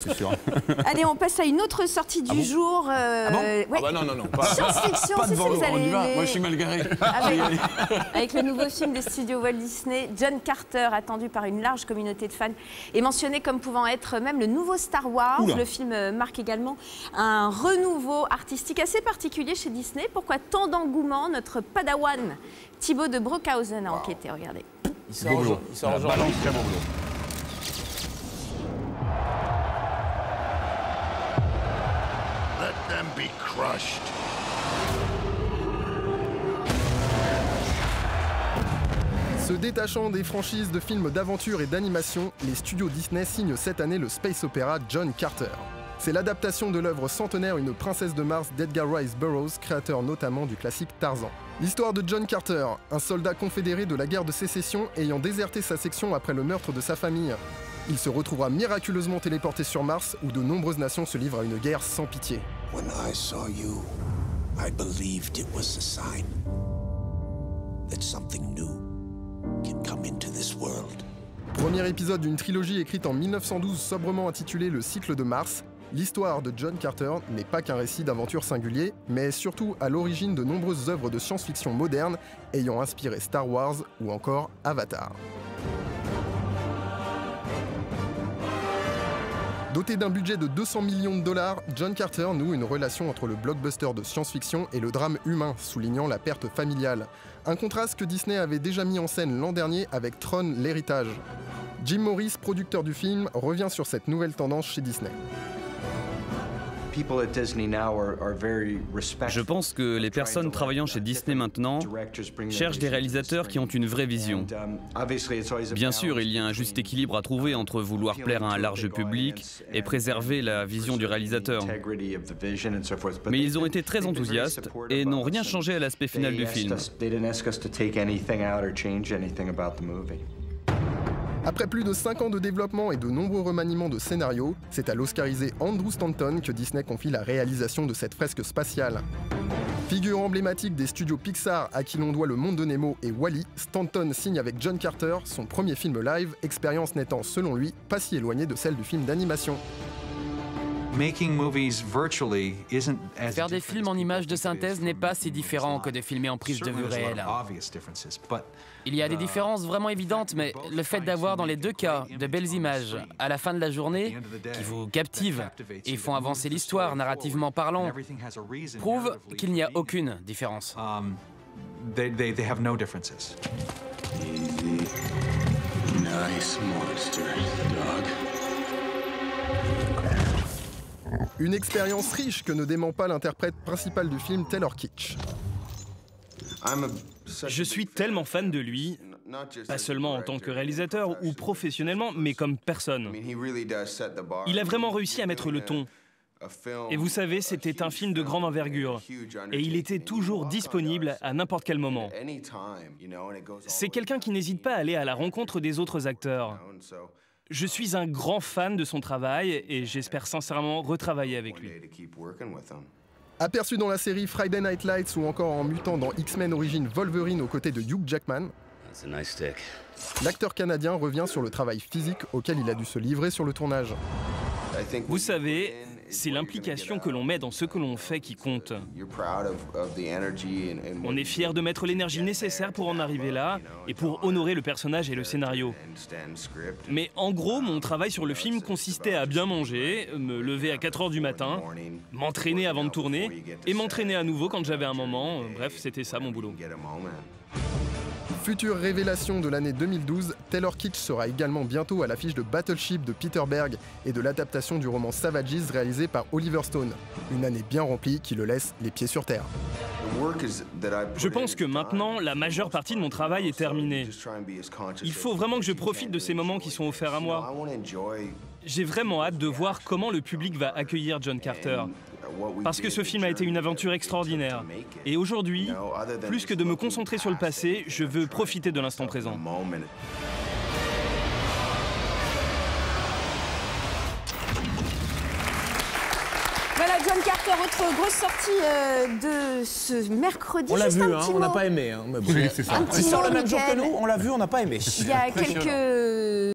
C'est sûr. Allez, on passe à une autre sortie du jour. Ouais. Ah bah non, Science-fiction, pas c'est devant ça, nous, vous allez... Moi, je suis mal garé. Avec le nouveau film des studios Walt Disney, John Carter, attendu par une large communauté de fans, est mentionné comme pouvant être même le nouveau Star Wars. Oula. Le film marque également un renouveau artistique assez particulier chez Disney. Pourquoi tant d'engouement? Notre padawan Thibaut de Brockhausen a enquêté, regardez. Il sort en genre. Balance, très bon boulot. Let them be crushed. Se détachant des franchises de films d'aventure et d'animation, les studios Disney signent cette année le space opéra John Carter. C'est l'adaptation de l'œuvre centenaire Une princesse de Mars d'Edgar Rice Burroughs, créateur notamment du classique Tarzan. L'histoire de John Carter, un soldat confédéré de la guerre de sécession ayant déserté sa section après le meurtre de sa famille. Il se retrouvera miraculeusement téléporté sur Mars où de nombreuses nations se livrent à une guerre sans pitié. When I saw you, I believed it was a sign that something new can come into this world. Premier épisode d'une trilogie écrite en 1912 sobrement intitulée Le cycle de Mars, l'histoire de John Carter n'est pas qu'un récit d'aventure singulier, mais surtout à l'origine de nombreuses œuvres de science-fiction modernes ayant inspiré Star Wars ou encore Avatar. Doté d'un budget de 200 millions de dollars, John Carter noue une relation entre le blockbuster de science-fiction et le drame humain, soulignant la perte familiale. Un contraste que Disney avait déjà mis en scène l'an dernier avec Tron, l'héritage. Jim Morris, producteur du film, revient sur cette nouvelle tendance chez Disney. Je pense que les personnes travaillant chez Disney maintenant cherchent des réalisateurs qui ont une vraie vision. Bien sûr, il y a un juste équilibre à trouver entre vouloir plaire à un large public et préserver la vision du réalisateur. Mais ils ont été très enthousiastes et n'ont rien changé à l'aspect final du film. Après plus de 5 ans de développement et de nombreux remaniements de scénarios, c'est à l'oscarisé Andrew Stanton que Disney confie la réalisation de cette fresque spatiale. Figure emblématique des studios Pixar à qui l'on doit Le Monde de Nemo et Wall-E, Stanton signe avec John Carter son premier film live, expérience n'étant selon lui pas si éloignée de celle du film d'animation. Faire des films en images de synthèse n'est pas si différent que de filmer en prise de vue réelle. Il y a des différences vraiment évidentes, mais le fait d'avoir dans les deux cas de belles images à la fin de la journée qui vous captivent et font avancer l'histoire narrativement parlant prouve qu'il n'y a aucune différence. Nice monster, dog. Une expérience riche que ne dément pas l'interprète principal du film, Taylor Kitsch. Je suis tellement fan de lui, pas seulement en tant que réalisateur ou professionnellement, mais comme personne. Il a vraiment réussi à mettre le ton. Et vous savez, c'était un film de grande envergure. Et il était toujours disponible à n'importe quel moment. C'est quelqu'un qui n'hésite pas à aller à la rencontre des autres acteurs. Je suis un grand fan de son travail et j'espère sincèrement retravailler avec lui. Aperçu dans la série Friday Night Lights ou encore en mutant dans X-Men Origins Wolverine aux côtés de Hugh Jackman, l'acteur canadien revient sur le travail physique auquel il a dû se livrer sur le tournage. Vous savez, c'est l'implication que l'on met dans ce que l'on fait qui compte. On est fier de mettre l'énergie nécessaire pour en arriver là et pour honorer le personnage et le scénario. Mais en gros, mon travail sur le film consistait à bien manger, me lever à 4 h du matin, m'entraîner avant de tourner et m'entraîner à nouveau quand j'avais un moment. Bref, c'était ça mon boulot. Future révélation de l'année 2012, Taylor Kitsch sera également bientôt à l'affiche de Battleship de Peter Berg et de l'adaptation du roman Savages réalisé par Oliver Stone. Une année bien remplie qui le laisse les pieds sur terre. Je pense que maintenant, la majeure partie de mon travail est terminée. Il faut vraiment que je profite de ces moments qui sont offerts à moi. J'ai vraiment hâte de voir comment le public va accueillir John Carter. Parce que ce film a été une aventure extraordinaire. Et aujourd'hui, plus que de me concentrer sur le passé, je veux profiter de l'instant présent. Voilà, John Carter, autre grosse sortie de ce mercredi. On l'a vu, hein, on n'a pas aimé. Hein, mais bon. Oui, c'est ça. Un petit Il sort mot, le même jour que Mickaël. nous, on l'a vu, on n'a pas aimé. Il y a quelques